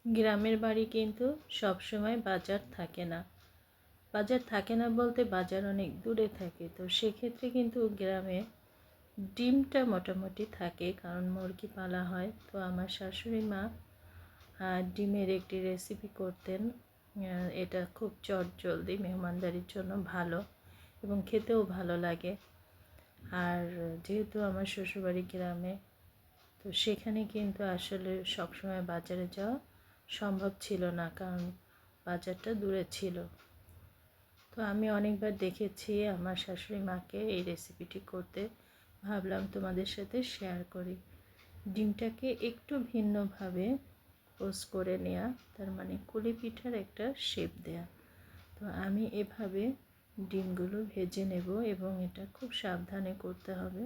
গ্রামের বাড়ি কিন্তু সব সময় বাজার থাকে না। বাজার থাকে না বলতে বাজার অনেক দূরে থাকে, তো সেক্ষেত্রে কিন্তু গ্রামে ডিমটা মোটামুটি থাকে, কারণ মুরগি পালা হয়। তো আমার শাশুড়ি মা ডিমের একটি রেসিপি করতেন। এটা খুব চটজলদি মেহমানদারির জন্য ভালো এবং খেতেও ভালো লাগে। আর যেহেতু আমার শ্বশুরবাড়ি গ্রামে, তো সেখানে কিন্তু আসলে সবসময় বাজারে যাওয়া সম্ভব ছিল না, কারণ বাজারটা দূরে ছিল। তো আমি অনেকবার দেখেছি আমার শাশুড়ি মাকে এই রেসিপিটি করতে, ভাবলাম তোমাদের সাথে শেয়ার করি। ডিমটাকে একটু ভিন্নভাবে পোস্ট করে নেওয়া, তার মানে কুলি পিঠার একটা শেপ দেয়া। তো আমি এভাবে ডিমগুলো ভেজে নেব এবং এটা খুব সাবধানে করতে হবে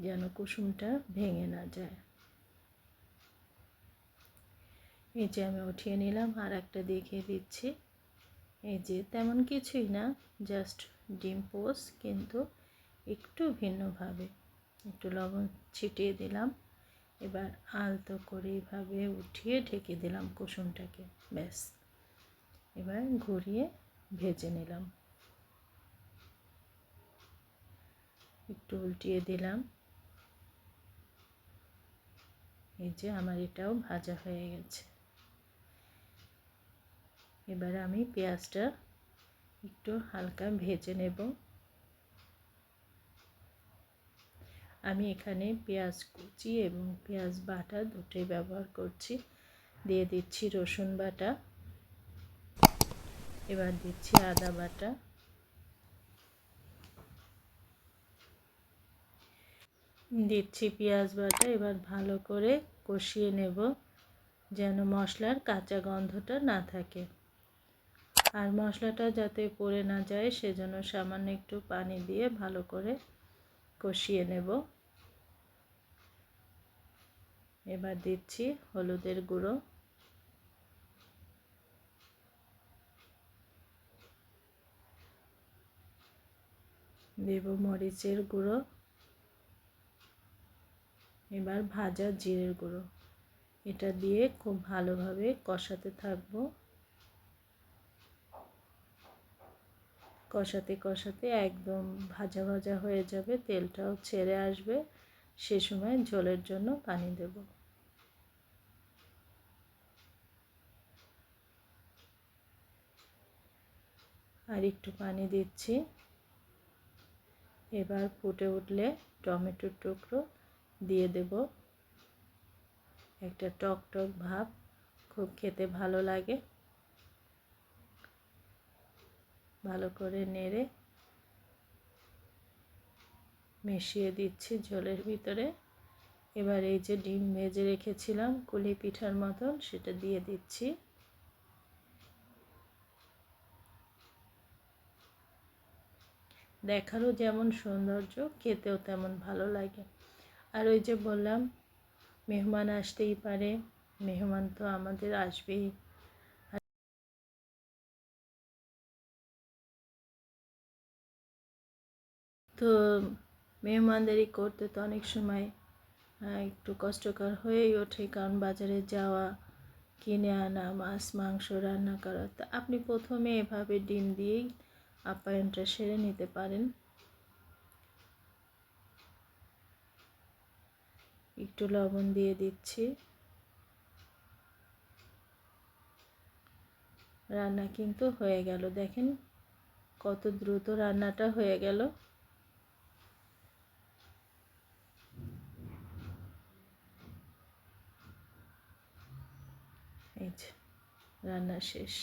যেন কুসুমটা ভেঙে না যায়। এই যে আমি উঠিয়ে নিলাম, আর একটা দেখিয়ে দিচ্ছি। এই যে তেমন কিছুই না, জাস্ট ডিম পোস্ট, কিন্তু একটু ভিন্নভাবে একটু লবণ ছিটিয়ে দিলাম। এবার আলতো করে এইভাবে উঠিয়ে ঢেকে দিলাম কুসুমটাকে, ব্যাস। এবার ঘুরিয়ে ভেজে নিলাম, একটু উল্টিয়ে দিলাম। এই যে আমার এটাও ভাজা হয়ে গেছে। এবার আমি পেঁয়াজটা একটু হালকা ভেজে নেব। আমি এখানে পেঁয়াজ কুচি এবং পেঁয়াজ বাটা দুটোই ব্যবহার করছি। দিয়ে দিচ্ছি রসুন বাটা, এবার দিচ্ছি আদা বাটা, দিচ্ছি পেঁয়াজ বাটা। এবার ভালো করে কষিয়ে নেব যেন মশলার কাঁচা গন্ধটা না থাকে, আর মশলাটা যাতে পড়ে না যায় সেজন্য সামান্য একটু পানি দিয়ে ভালো করে কষিয়ে নেব। এবার দিচ্ছি হলুদের গুঁড়ো, দেব মরিচের গুঁড়ো, এবার ভাজা জিরের গুঁড়ো। এটা দিয়ে খুব ভালোভাবে কষাতে থাকবো। কষাতে কষাতে একদম ভাজা ভাজা হয়ে যাবে, তেলটাও ছেড়ে আসবে, সে সময় ঝোলের জন্য পানি দেব। আর একটু পানি দিচ্ছি। এবার ফুটে উঠলে টমেটোর টুকরো দিয়ে দেব। একটা টক টক ভাব, খুব খেতে ভালো লাগে। ভালো করে নেড়ে মিশিয়ে দিচ্ছি ঝোলের ভিতরে। এবার এই যে ডিম ভেজে রেখেছিলাম কুলি পিঠার মতন, সেটা দিয়ে দিচ্ছি। দেখারও যেমন সৌন্দর্য, খেতেও তেমন ভালো লাগে। আর ওই যে বললাম মেহমান আসতেই পারে, মেহমান তো আমাদের আসবেই। তো মেহমানদারি করতে তো অনেক সময় একটু কষ্টকর হয়েই ওঠে, কারণ বাজারে যাওয়া, কিনে আনা, মাছ মাংস রান্না করা। তো আপনি প্রথমে এভাবে ডিম দিয়েই আপ্যায়নটা সেরে নিতে পারেন। একটু লবণ দিয়ে দিচ্ছি। রান্না কিন্তু হয়ে গেল, দেখেন কত দ্রুত রান্নাটা হয়ে গেল। এই যে রান্না শেষ।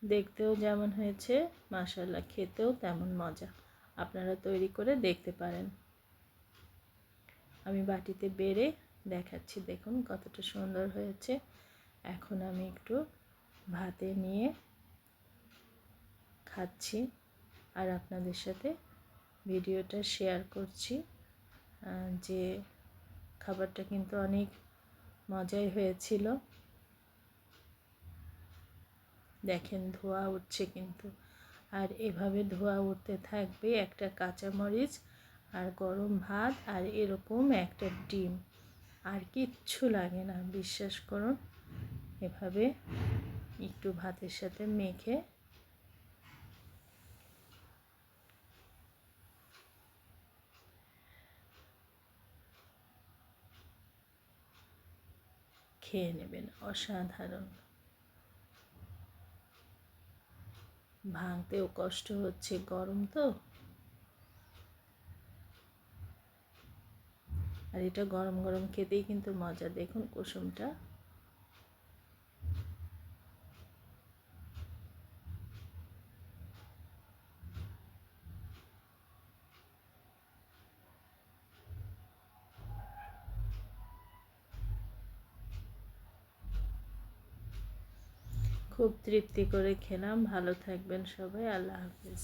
দেখতেও যেমন হয়েছে মাশাআল্লাহ, খেতেও তেমন মজা। আপনারা তৈরি করে দেখতে পারেন। আমি বাটিতে বেড়ে দেখাচ্ছি, দেখুন কতটা সুন্দর হয়েছে। এখন আমি একটু ভাতে নিয়ে খাচ্ছি আর আপনাদের সাথে ভিডিওটা শেয়ার করছি। যে খাবারটা কিন্তু অনেক মজাই হয়েছিল। দেখেন ধোঁয়া উঠছে কিন্তু, আর এভাবে ধোঁয়া উঠতে থাকবে। একটা কাঁচামরিচ আর গরম ভাত আর এরকম একটা ডিম, আর কিচ্ছু লাগে না, বিশ্বাস করুন। এভাবে একটু ভাতের সাথে মেখে খেয়ে নেবেন, অসাধারণ। ভাঙতেও কষ্ট হচ্ছে, গরম তো। আর এটা গরম গরম খেতেই কিন্তু মজা। দেখুন কুসুমটা খুব তৃপ্তি করে খেলাম। ভালো থাকবেন সবাই, আল্লাহ হাফেজ।